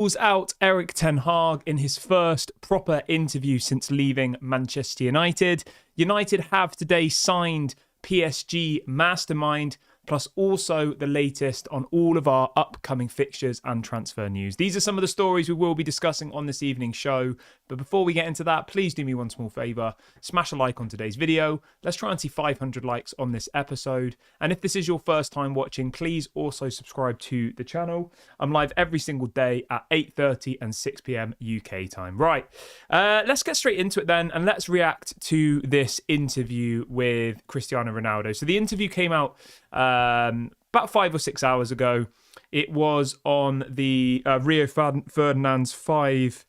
Was out Erik ten Hag in his first proper interview since leaving Manchester United. United have today signed PSG Mastermind, plus also the latest on all of our upcoming fixtures and transfer news. These are some of the stories we will be discussing on this evening's show. But before we get into that, please do me one small favour. Smash a like on today's video. Let's try and see 500 likes on this episode. And if this is your first time watching, please also subscribe to the channel. I'm live every single day at 8:30 and 6 p.m. UK time. Right, let's get straight into it then. And let's react to this interview with Cristiano Ronaldo. So the interview came out about 5 or 6 hours ago. It was on the Rio Ferdinand's 5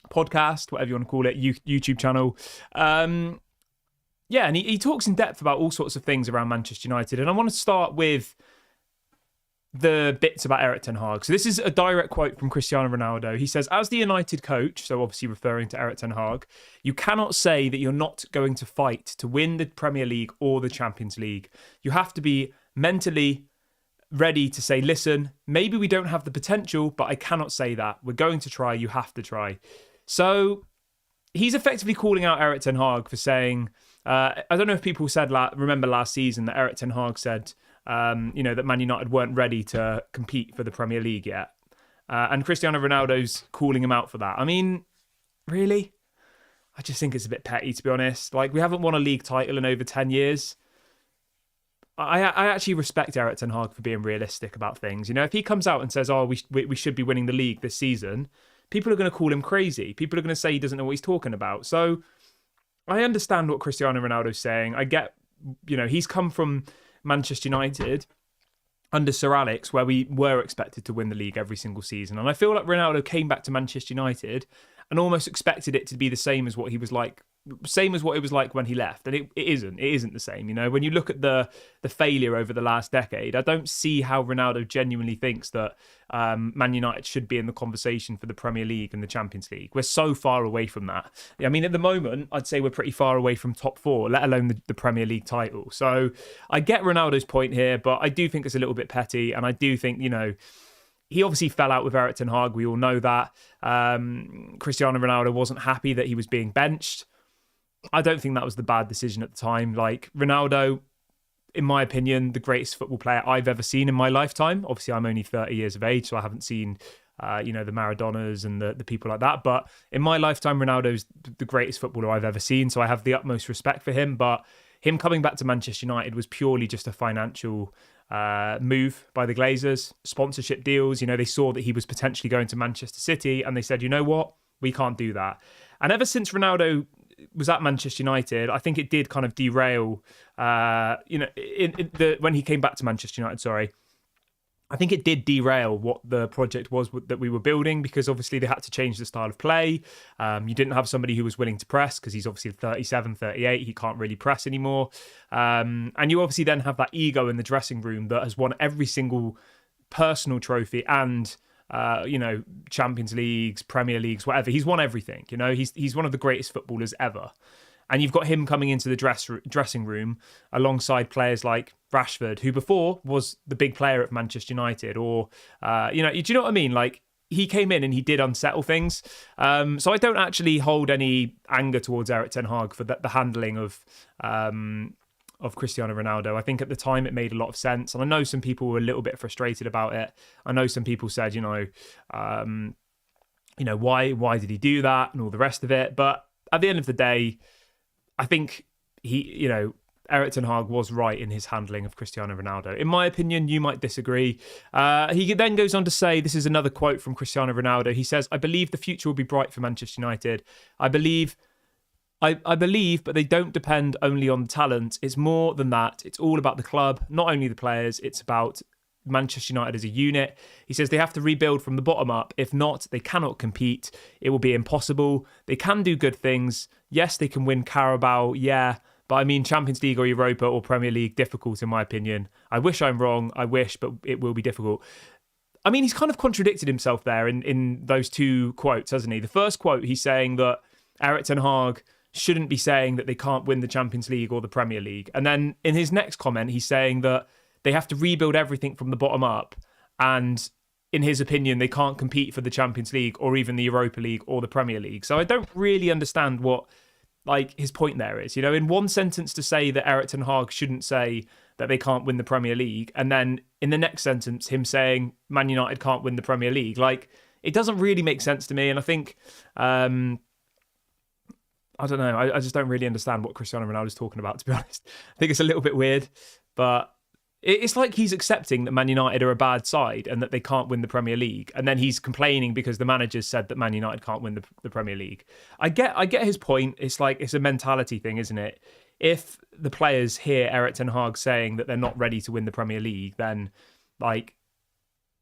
podcast, whatever you want to call it, YouTube channel. And he talks in depth about all sorts of things around Manchester United. And I want to start with the bits about Erik ten Hag. So this is a direct quote from Cristiano Ronaldo. He says, as the United coach, so obviously referring to Erik ten Hag, you cannot say that you're not going to fight to win the Premier League or the Champions League. You have to be mentally ready to say, listen, maybe we don't have the potential, but I cannot say that. We're going to try. You have to try. So he's effectively calling out Erik ten Hag for saying, I don't know if people remember last season that Erik ten Hag said, that Man United weren't ready to compete for the Premier League yet. And Cristiano Ronaldo's calling him out for that. I mean, really? I just think it's a bit petty, to be honest. Like, we haven't won a league title in over 10 years. I actually respect Erik ten Hag for being realistic about things. You know, if he comes out and says, we should be winning the league this season, people are going to call him crazy. People are going to say he doesn't know what he's talking about. So I understand what Cristiano Ronaldo's saying. I get, he's come from Manchester United under Sir Alex, where we were expected to win the league every single season. And I feel like Ronaldo came back to Manchester United and almost expected it to be the same as what it was like when he left. And it isn't the same. When you look at the failure over the last decade, I don't see how Ronaldo genuinely thinks that Man United should be in the conversation for the Premier League and the Champions League. We're so far away from that. I mean, at the moment, I'd say we're pretty far away from top 4, let alone the Premier League title. So I get Ronaldo's point here, but I do think it's a little bit petty. And I do think, he obviously fell out with Erik ten Hag. We all know that. Cristiano Ronaldo wasn't happy that he was being benched. I don't think that was the bad decision at the time. Like, Ronaldo, in my opinion, the greatest football player I've ever seen in my lifetime. Obviously, I'm only 30 years of age, so I haven't seen, the Maradonas and the people like that. But in my lifetime, Ronaldo's the greatest footballer I've ever seen, so I have the utmost respect for him. But him coming back to Manchester United was purely just a financial move by the Glazers. Sponsorship deals, they saw that he was potentially going to Manchester City, and they said, you know what, we can't do that. And ever since Ronaldo was at Manchester United, I think it did kind of derail, when he came back to Manchester United, I think it did derail what the project was that we were building, because obviously they had to change the style of play. You didn't have somebody who was willing to press, because he's obviously 37, 38. He can't really press anymore. And you obviously then have that ego in the dressing room that has won every single personal trophy and Champions Leagues, Premier Leagues, whatever. He's won everything. He's one of the greatest footballers ever. And you've got him coming into the dressing room alongside players like Rashford, who before was the big player at Manchester United, or do you know what I mean? Like, he came in and he did unsettle things. So I don't actually hold any anger towards Erik ten Hag for the handling of Cristiano Ronaldo. I think at the time it made a lot of sense. And I know some people were a little bit frustrated about it. I know some people said, why did he do that and all the rest of it. But at the end of the day, I think Erik ten Hag was right in his handling of Cristiano Ronaldo. In my opinion, you might disagree. He then goes on to say, this is another quote from Cristiano Ronaldo. He says, I believe the future will be bright for Manchester United. I believe, but they don't depend only on the talent. It's more than that. It's all about the club, not only the players. It's about Manchester United as a unit. He says they have to rebuild from the bottom up. If not, they cannot compete. It will be impossible. They can do good things. Yes, they can win Carabao. Yeah. But I mean, Champions League or Europa or Premier League, difficult in my opinion. I wish I'm wrong. I wish, but it will be difficult. I mean, he's kind of contradicted himself there in those two quotes, hasn't he? The first quote, he's saying that Erik ten Hag shouldn't be saying that they can't win the Champions League or the Premier League. And then in his next comment, he's saying that they have to rebuild everything from the bottom up. And in his opinion, they can't compete for the Champions League or even the Europa League or the Premier League. So I don't really understand what his point there is. In one sentence to say that Erik ten Hag shouldn't say that they can't win the Premier League, and then in the next sentence him saying Man United can't win the Premier League. It doesn't really make sense to me. And I think I don't know. I just don't really understand what Cristiano Ronaldo is talking about, to be honest. I think it's a little bit weird, but it's like he's accepting that Man United are a bad side and that they can't win the Premier League, and then he's complaining because the managers said that Man United can't win the Premier League. I get his point. It's a mentality thing, isn't it? If the players hear Erik ten Hag saying that they're not ready to win the Premier League, then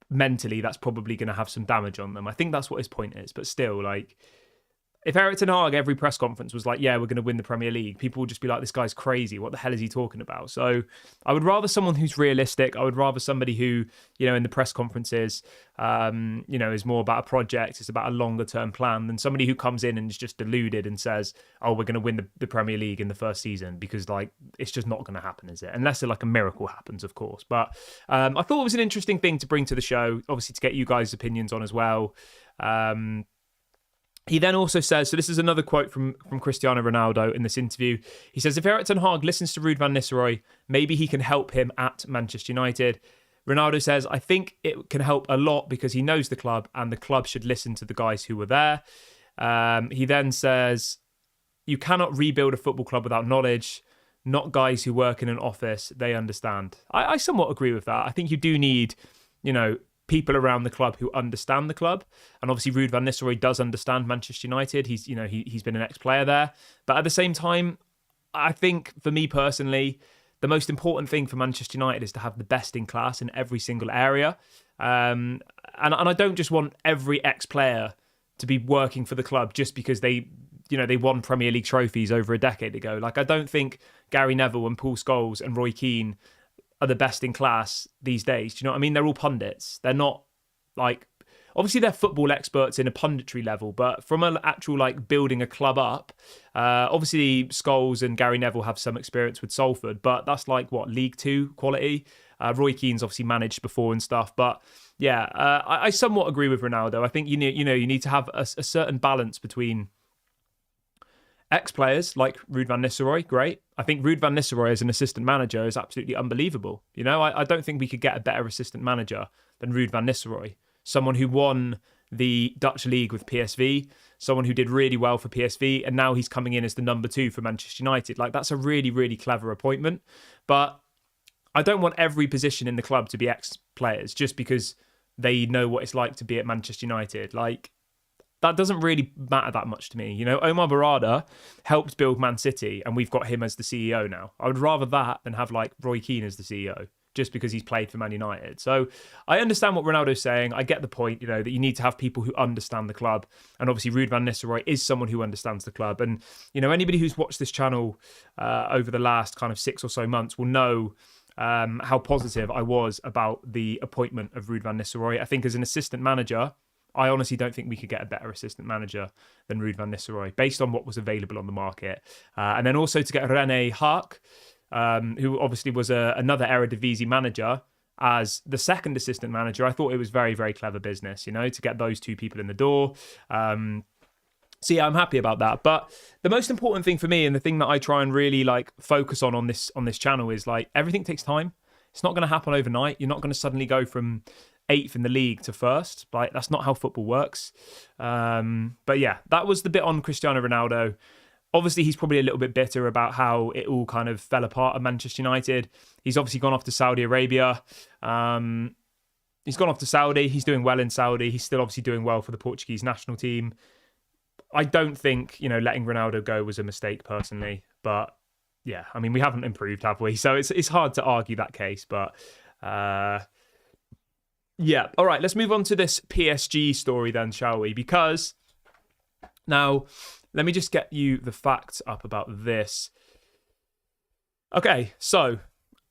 mentally that's probably going to have some damage on them. I think that's what his point is. But still, if Erik ten Hag every press conference was like, yeah, we're going to win the Premier League, people would just be like, this guy's crazy. What the hell is he talking about? So I would rather someone who's realistic. I would rather somebody who, in the press conferences, is more about a project. It's about a longer term plan than somebody who comes in and is just deluded and says, oh, we're going to win the Premier League in the first season, because it's just not going to happen, is it? Unless a miracle happens, of course. But I thought it was an interesting thing to bring to the show, obviously to get you guys' opinions on as well. He then also says, so this is another quote from Cristiano Ronaldo in this interview. He says, if Erik ten Hag listens to Ruud van Nistelrooy, maybe he can help him at Manchester United. Ronaldo says, I think it can help a lot because he knows the club and the club should listen to the guys who were there. He then says, you cannot rebuild a football club without knowledge, not guys who work in an office. They understand. I somewhat agree with that. I think you do need, people around the club who understand the club, and obviously Ruud van Nistelrooy does understand Manchester United. He's been an ex-player there, but at the same time, I think for me personally, the most important thing for Manchester United is to have the best in class in every single area, and I don't just want every ex-player to be working for the club just because they won Premier League trophies over a decade ago. I don't think Gary Neville and Paul Scholes and Roy Keane are the best in class these days. Do you know what I mean? They're all pundits. They're not obviously they're football experts in a punditry level, but from an actual building a club up, obviously Scholes and Gary Neville have some experience with Salford, but that's League Two quality. Roy Keane's obviously managed before and stuff, but yeah, I somewhat agree with Ronaldo. I think you need to have a certain balance between ex-players like Ruud van Nistelrooy, great. I think Ruud van Nistelrooy as an assistant manager is absolutely unbelievable. I don't think we could get a better assistant manager than Ruud van Nistelrooy. Someone who won the Dutch league with PSV, someone who did really well for PSV, and now he's coming in as the number 2 for Manchester United. That's a really, really clever appointment. But I don't want every position in the club to be ex-players just because they know what it's like to be at Manchester United. That doesn't really matter that much to me. Omar Barada helped build Man City and we've got him as the CEO now. I would rather that than have Roy Keane as the CEO just because he's played for Man United. So I understand what Ronaldo's saying. I get the point, that you need to have people who understand the club. And obviously Ruud van Nistelrooy is someone who understands the club. And, anybody who's watched this channel over the last kind of 6 or so months will know how positive I was about the appointment of Ruud van Nistelrooy. I think as an assistant manager, I honestly don't think we could get a better assistant manager than Ruud van Nistelrooy based on what was available on the market. And then also to get René Haak, who obviously was another Eredivisie manager, as the second assistant manager. I thought it was very, very clever business, to get those two people in the door. So yeah, I'm happy about that. But the most important thing for me, and the thing that I try and really focus on this channel, is everything takes time. It's not going to happen overnight. You're not going to suddenly go from 8th in the league to 1st. That's not how football works. But yeah, that was the bit on Cristiano Ronaldo. Obviously, he's probably a little bit bitter about how it all kind of fell apart at Manchester United. He's obviously gone off to Saudi Arabia. He's gone off to Saudi. He's doing well in Saudi. He's still obviously doing well for the Portuguese national team. I don't think, letting Ronaldo go was a mistake personally. But yeah, I mean, we haven't improved, have we? So it's hard to argue that case. But yeah. All right, let's move on to this PSG story then, shall we? Because now, let me just get you the facts up about this. Okay, so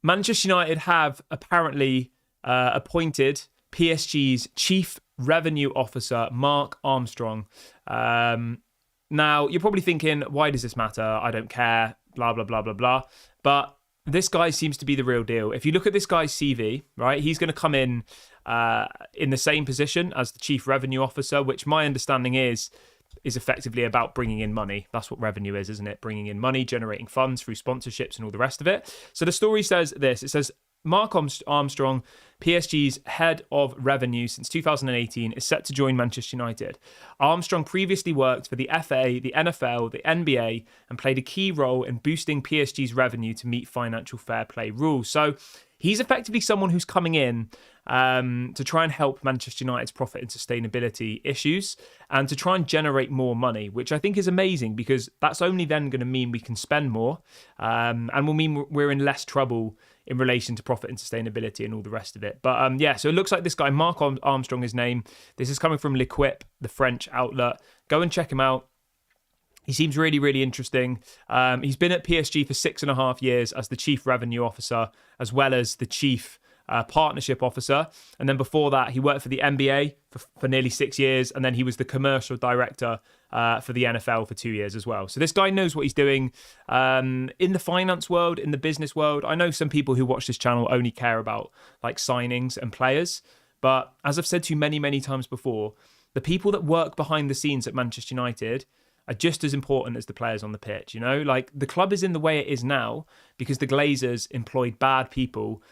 Manchester United have apparently appointed PSG's chief revenue officer, Mark Armstrong. Now, you're probably thinking, why does this matter? I don't care, blah, blah, blah, blah, blah. But this guy seems to be the real deal. If you look at this guy's CV, right, he's going to come in in the same position as the chief revenue officer, which my understanding is effectively about bringing in money. That's what revenue is, isn't it? Bringing in money, generating funds through sponsorships and all the rest of it. So the story says this. It says, Mark Armstrong, PSG's head of revenue since 2018, is set to join Manchester United. Armstrong previously worked for the FA, the NFL, the NBA, and played a key role in boosting PSG's revenue to meet financial fair play rules. So he's effectively someone who's coming in to try and help Manchester United's profit and sustainability issues and to try and generate more money, which I think is amazing because that's only then going to mean we can spend more and will mean we're in less trouble in relation to profit and sustainability and all the rest of it. But so it looks like this guy, Mark Armstrong, his name. This is coming from L'Equipe, the French outlet. Go and check him out. He seems really, really interesting. He's been at PSG for 6.5 years as the chief revenue officer, as well as the chief partnership officer. And then before that, he worked for the NBA for nearly 6 years. And then he was the commercial director for the NFL for 2 years as well. So this guy knows what he's doing in the finance world, in the business world. I know some people who watch this channel only care about like signings and players. But as I've said to you many, many times before, the people that work behind the scenes at Manchester United are just as important as the players on the pitch. You know, like the club is in the way it is now because the Glazers employed bad people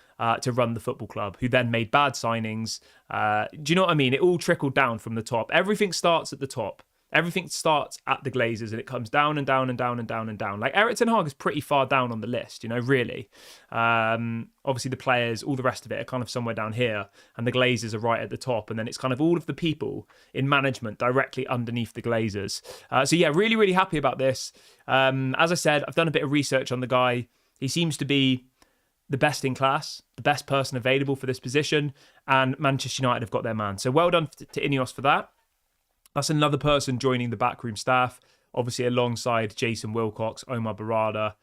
to run the football club, who then made bad signings. Do you know what I mean? It all trickled down from the top. Everything starts at the top. Everything starts at the Glazers and it comes down and down and down and down and down. Like Erik ten Hag is pretty far down on the list, you know, really. Obviously the players, all the rest of it are kind of somewhere down here and the Glazers are right at the top. And then it's kind of all of the people in management directly underneath the Glazers. So yeah, really, really happy about this. As I said, I've done a bit of research on the guy. He seems to be the best in class, the best person available for this position. And Manchester United have got their man. So well done to Ineos for that. That's another person joining the backroom staff, obviously alongside Jason Wilcox, Omar Barada,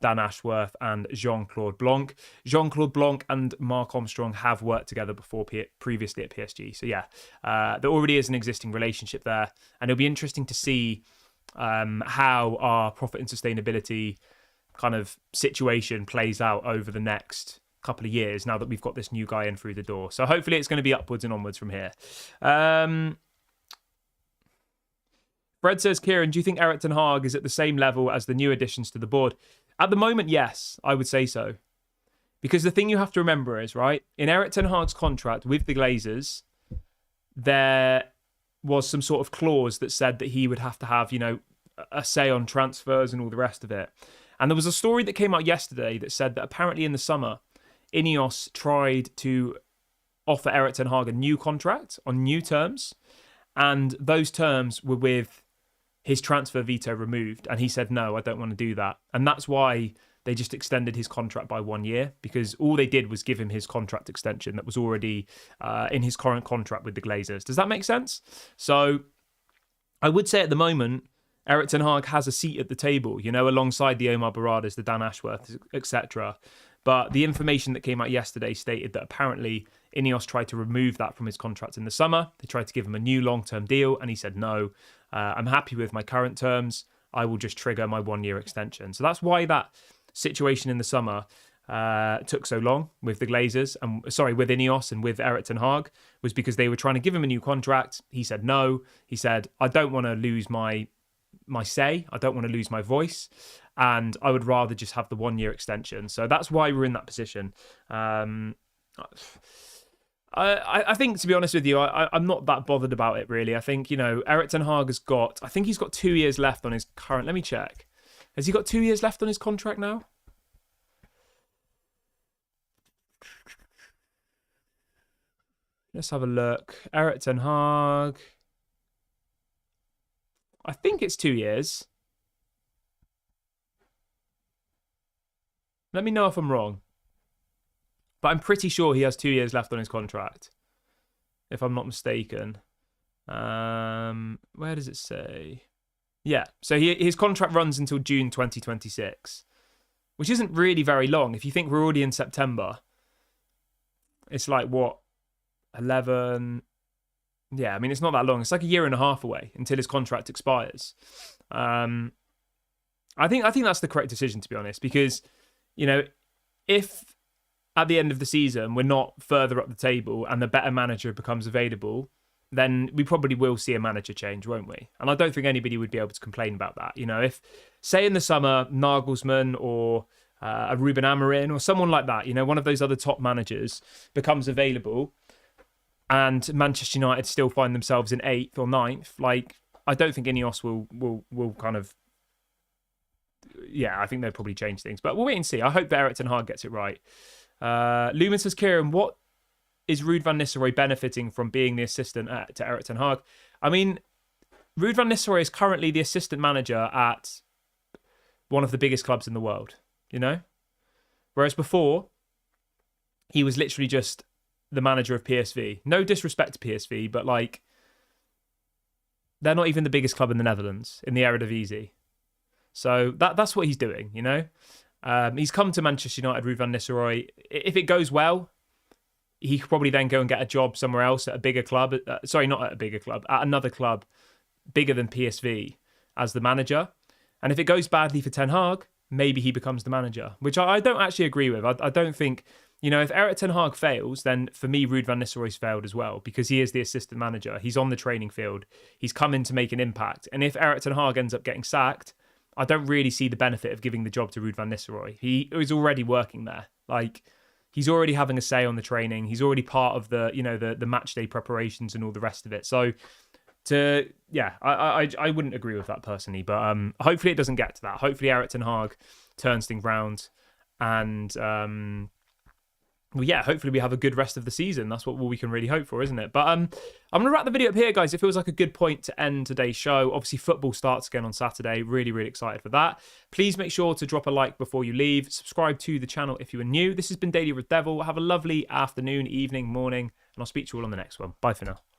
Dan Ashworth and Jean-Claude Blanc. Jean-Claude Blanc and Mark Armstrong have worked together before previously at PSG. So yeah, there already is an existing relationship there. And it'll be interesting to see how our profit and sustainability kind of situation plays out over the next couple of years now that we've got this new guy in through the door. So hopefully it's going to be upwards and onwards from here. Fred says, Kieran, do you think Erik ten Hag is at the same level as the new additions to the board? At the moment, yes, I would say so. Because the thing you have to remember is, right, in Erik ten Hag's contract with the Glazers, there was some sort of clause that said that he would have to have, you know, a say on transfers and all the rest of it. And there was a story that came out yesterday that said that apparently in the summer, Ineos tried to offer Erik ten Hag a new contract on new terms. And those terms were with his transfer veto removed. And he said, no, I don't want to do that. And that's why they just extended his contract by 1 year, because all they did was give him his contract extension that was already in his current contract with the Glazers. Does that make sense? So I would say at the moment, Erik ten Hag has a seat at the table, you know, alongside the Omar Baradas, the Dan Ashworth, etc. But the information that came out yesterday stated that apparently Ineos tried to remove that from his contract in the summer. They tried to give him a new long-term deal, and he said, no, I'm happy with my current terms. I will just trigger my 1 year extension. So that's why that situation in the summer took so long with the Glazers, with Ineos and with Erik ten Hag, was because they were trying to give him a new contract. He said no. He said, I don't want to lose my say. I don't want to lose my voice. And I would rather just have the 1 year extension. So that's why we're in that position. I think, to be honest with you, I'm not that bothered about it, really. I think, you know, Erik ten Hag he's got 2 years left on his current... Let me check. Has he got 2 years left on his contract now? Let's have a look. Erik ten Hag. I think it's 2 years. Let me know if I'm wrong. But I'm pretty sure he has 2 years left on his contract, if I'm not mistaken. Where does it say? Yeah, so his contract runs until June 2026, which isn't really very long. If you think we're already in September, it's like, what, 11... Yeah, I mean, it's not that long. It's like a year and a half away until his contract expires. I think that's the correct decision, to be honest, because, you know, if at the end of the season we're not further up the table and the better manager becomes available, then we probably will see a manager change, won't we? And I don't think anybody would be able to complain about that. If, say in the summer, Nagelsmann or a Ruben Amorim or someone like that, one of those other top managers becomes available and Manchester United still find themselves in 8th or 9th, I don't think Ineos will kind of... Yeah, I think they'll probably change things. But we'll wait and see. I hope that Erik ten Hag gets it right. Lumen says, Kieran, what is Ruud van Nistelrooy benefiting from being the assistant to Erik ten Hag? I mean, Ruud van Nistelrooy is currently the assistant manager at one of the biggest clubs in the world, Whereas before, he was literally just the manager of PSV. No disrespect to PSV, but they're not even the biggest club in the Netherlands, in the Eredivisie. So that's what he's doing, He's come to Manchester United, Ruud van Nistelrooy. If it goes well, he could probably then go and get a job somewhere else at a bigger club. Sorry, not at a bigger club, at another club bigger than PSV as the manager. And if it goes badly for Ten Hag, maybe he becomes the manager, which I don't actually agree with. I don't think, if Erik ten Hag fails, then for me, Ruud van Nistelrooy's failed as well, because he is the assistant manager. He's on the training field. He's come in to make an impact. And if Erik ten Hag ends up getting sacked, I don't really see the benefit of giving the job to Ruud van Nistelrooy. He is already working there. He's already having a say on the training. He's already part of the, the match day preparations and all the rest of it. So, I wouldn't agree with that personally. But hopefully it doesn't get to that. Hopefully Erik ten Hag turns things round, and hopefully we have a good rest of the season. That's what we can really hope for, isn't it? But I'm going to wrap the video up here, guys. It feels like a good point to end today's show. Obviously, football starts again on Saturday. Really, really excited for that. Please make sure to drop a like before you leave. Subscribe to the channel if you are new. This has been Daily with Devil. Have a lovely afternoon, evening, morning, and I'll speak to you all on the next one. Bye for now.